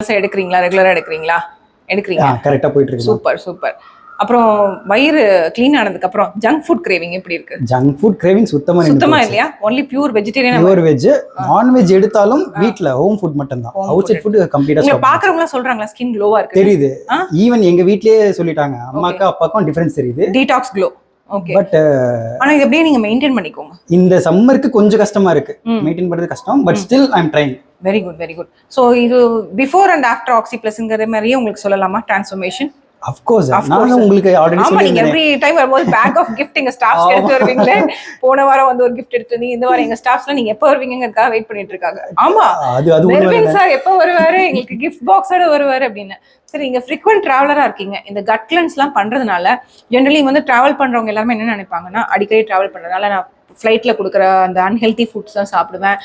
எடுக்கிறீங்களா? ரெகுலரா எடுக்கிறீங்களா? எடுக்கிறீங்க. கரெக்டா போயிட்டு இருக்கு. Super super. அப்புறம் வயிறு க்ளீன் ஆனதுக்கு அப்புறம் ஜங்க் ஃபுட் கிரேவிங் எப்படி இருக்கு? ஜங்க் ஃபுட் கிரேவிங் சுத்தமா இல்லையா? Only pure vegetarian. Pure veg. Non veg எடுத்தாலும் வீட்ல ஹோம் ஃபுட் மட்டும் தான். அவுட் சைட் ஃபுட் கம்ப்ளீட்டா ஸ்டாப். பாக்குறவங்க சொல்றாங்களா ஸ்கின் க்ளோவா இருக்கு? தெரியுது. ஈவன் எங்க வீட்லயே சொல்லிட்டாங்க. அம்மாக்கு அப்பாக்கும் டிஃபரன்ஸ் தெரியுது. Detox glow. ஓகே. பட் ஆனா இது அப்படியே நீங்க மெயின்டைன் பண்ணிக்கோங்க. இந்த சம்மருக்கு கொஞ்சம் கஷ்டமா இருக்கு. மெயின்டைன் பண்றது கஷ்டம். But still I am trying. Very good very good. So இது பிஃபோர் அண்ட் ஆஃப்டர் ஆக்ஸிப்ளஸ்ங்கற மாதிரியே உங்களுக்கு சொல்லலாமா டிரான்ஸ்ஃபர்மேஷன்? Of course. நான் உங்களுக்கு ஆல்ரெடி சொல்லிருக்கேன். நீங்க எவ்ரி டைம் வரும்போது பேக் ஆஃப் gift எங்க ஸ்டாஃப்ஸ் எடுத்து வருவீங்களே. போன வாரம் வந்து ஒரு gift எடுத்து வந்தீங்க. இந்த வாரம் எங்க ஸ்டாஃப்ஸ்ல நீங்க எப்ப வருவீங்கங்கறதுக்காக வெயிட் பண்ணிட்டு இருக்காங்க. ஆமா. அது மெர்வின் சார் எப்ப வருவாரு? எங்களுக்கு gift boxோட வருவாரு அப்படினு. சரி, நீங்க frequent traveler-ஆ இருக்கீங்க. இந்த gut cleanse-லாம் பண்றதுனால ஜெனரலி வந்து டிராவல் பண்றவங்க எல்லாரும் என்ன நினைப்பாங்கன்னா, அடிக்கடி டிராவல் பண்றதுனால நான் ஃப்ளைட்ல கொடுக்குற அந்த அன்ஹெல்தி ஃபுட்ஸ் தான் சாப்பிடுவேன்.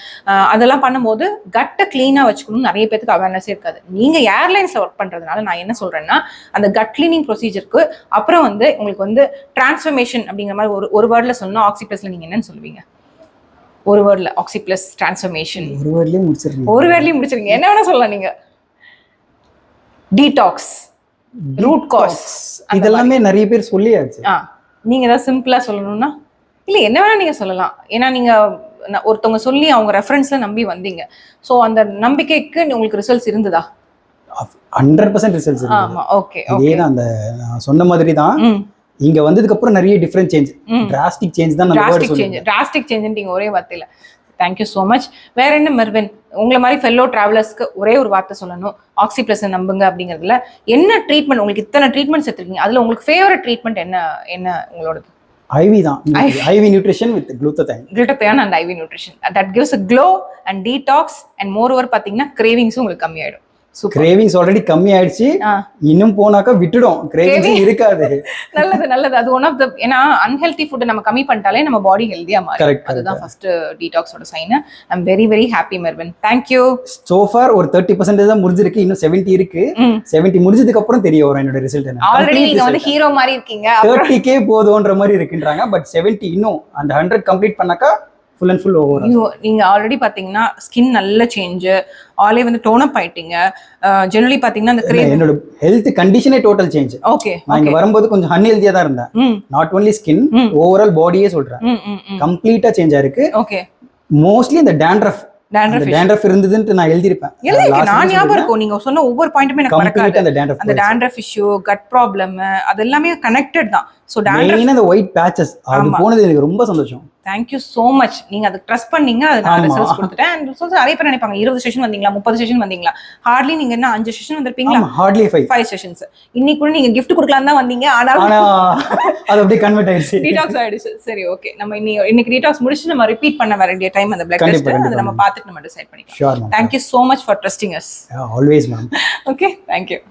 அதெல்லாம் பண்ணும்போது கட்டை கிளீனாக வச்சுக்கணும். நிறைய பேருக்கு அவேர்னஸே இருக்காது. நீங்கள் ஏர்லைன்ஸில் ஒர்க் பண்ணுறதுனால நான் என்ன சொல்கிறேன்னா, அந்த கட் கிளீனிங் ப்ரொசீஜருக்கு அப்புறம் வந்து உங்களுக்கு வந்து டிரான்ஸ்ஃபர்மேஷன் அப்படிங்கிற மாதிரி ஒரு வேர்டில் சொல்லணும். ஆக்சிப்ளஸில் நீங்கள் என்னன்னு சொல்லுவீங்க? ஒரு வேர்டில் ஆக்சிப்ளஸ் டிரான்ஸ்ஃபர்மேஷன். ஒரு வேர்ட்லேயே முடிச்சிருங்க. ஒரு வேர்ட்லேயே முடிச்சிருங்க. என்ன வேணா சொல்லலாம் நீங்கள். டீடாக்ஸ், ரூட் காஸ், இதெல்லாமே நிறைய பேர் சொல்லியாச்சு. நீங்கள் ஏதாவது சிம்பிளாக சொல்லணும்னா இல்லை என்ன வேணா நீங்க சொல்லலாம். ஏன்னா நீங்க ஒருத்தவங்க சொல்லி அவங்க ரெஃபரன்ஸ்ல நம்பி வந்தீங்க. சோ அந்த நம்பிக்கைக்கு உங்களுக்கு ரிசல்ட்ஸ் இருந்ததா? 100% ரிசல்ட்ஸ் இருந்தது. ஆமா. ஓகே. இதேதான் அந்த நான் சொன்ன மாதிரி தான். இங்க வந்ததுக்கு அப்புறம் நிறைய டிஃபரண்ட் சேஞ்ச், டிராஸ்டிக் சேஞ்ச் தான். டிராஸ்டிக் சேஞ்ச்ன்றீங்க ஒரே வார்த்தையில. Thank you so much. வேற என்ன மெர்வின், உங்களை மாதிரி ஃபெல்லோ டிராவலர்ஸ்க்கு ஒரே ஒரு வார்த்தை சொல்லணும், ஆக்சிப்ளஸ் நம்புங்க அப்படிங்கிறதுல. என்ன ட்ரீட்மெண்ட் உங்களுக்கு இத்தனை ட்ரீட்மெண்ட்ஸ் எடுத்துருக்கீங்க, அதுல உங்களுக்கு ஃபேவரட் ட்ரீட்மெண்ட் என்ன உங்களோடது? IV தான். IV nutrition with glutathione. Glutathione and IV nutrition. That gives a glow and detox and moreover பாத்தீங்கன்னா cravings உங்களுக்கு கம்மி ஆயிடும். கிரேவிங்ஸ் ஆல்ரெடி கம்மி ஆயிடுச்சு. இன்னும் போனாக்கா விட்டுடும், கிரேவிங்ஸ் இருக்காது. நல்லது. அது ஒன் ஆஃப் தி, ஏனா அன்ஹெல்தி ஃபுட் நம்ம கம்மி பண்ணிட்டாலே நம்ம பாடி ஹெல்தியா மாறும். அதுதான் ஃபர்ஸ்ட் டீடாக்ஸோட sign. I am very very happy Mervin. Thank you. So far ஒரு 30% தான் முடிஞ்சிருக்கு. இன்னும் 70 இருக்கு. 70 முடிஞ்சதுக்கு அப்புறம் தெரிய வரும் என்னோட ரிசல்ட் என்ன. ஆல்ரெடி நீங்க வந்து ஹீரோ மாதிரி இருக்கீங்க. 30k போதும்ன்ற மாதிரி இருக்குன்றாங்க. பட் 70 இன்னும் அந்த 100 கம்ப்ளீட் பண்ணாக்கா ஃபுல் அண்ட் ஃபுல் ஓவர். நீங்க ஆல்ரெடி பாத்தீங்கன்னா ஸ்கின் நல்ல சேஞ்ச், ஆலே வந்து டோன் அப் ஆயிட்டீங்க. ஜெனரலி பாத்தீங்கன்னா அந்த என்னோட ஹெல்த் கண்டிஷனே டோட்டல் சேஞ்ச். ஓகே. நான் இங்க வரும்போது கொஞ்சம் அன்ஹெல்தியா தான் இருந்தேன். நாட் ஒன்லி ஸ்கின், ஓவரால் பாடியே சொல்றேன். கம்ப்ளீட்டா சேஞ்ச் ஆயிருக்கு. ஓகே. மோஸ்ட்லி இந்த டேண்ட்ரஃப் இருந்ததுன்னு நான் எழுதிருப்பேன். நான் ஞாபகம் இருக்கும் நீங்க சொன்ன ஒவ்வொரு பாயிண்ட்டுமே எனக்கு மறக்காது. அந்த டேண்ட்ரஃப் இஷ்யூ, கட் ப்ராப்ளம், அது எல்லாமே கனெக்டட் தான். சோ டேண்ட்ரஃப், அந்த ஒயிட் பேச்சஸ், அது போனது எனக்கு ரொம்ப சந்தோஷம். Thank you so much. நீங்க அதுக்கு ட்ரஸ்ட் பண்ணீங்க. அது நான் ரிசல்ட்ஸ் கொடுத்துட்டேன். அண்ட் ரிசல்ட்ஸ் நிறைய பேர் நினைப்பாங்க 20 செஷன் வந்தீங்களா, 30 செஷன் வந்தீங்களா. ஹார்ட்லி நீங்க என்ன 5 செஷன் வந்திருப்பீங்களா? Hartley 5 sessions. இன்னைக்கு கூட நீங்க gift கொடுக்கலாம் தான் வந்தீங்க. ஆனா அது அப்படியே கன்வெர்ட் ஆயிடுச்சு, டீடாக்ஸ் ஆயிடுச்சு. சரி, ஓகே. நம்ம இன்னைக்கு டீடாக்ஸ் முடிச்சு நம்ம ரிப்பீட் பண்ண வேண்டிய டைம் அந்த பிளட் டெஸ்ட், அதை நம்ம பார்த்துட்டு நம்ம டிசைட் பண்ணிக்கலாம். Thank you so much for trusting us. Always ma'am. Okay, thank you.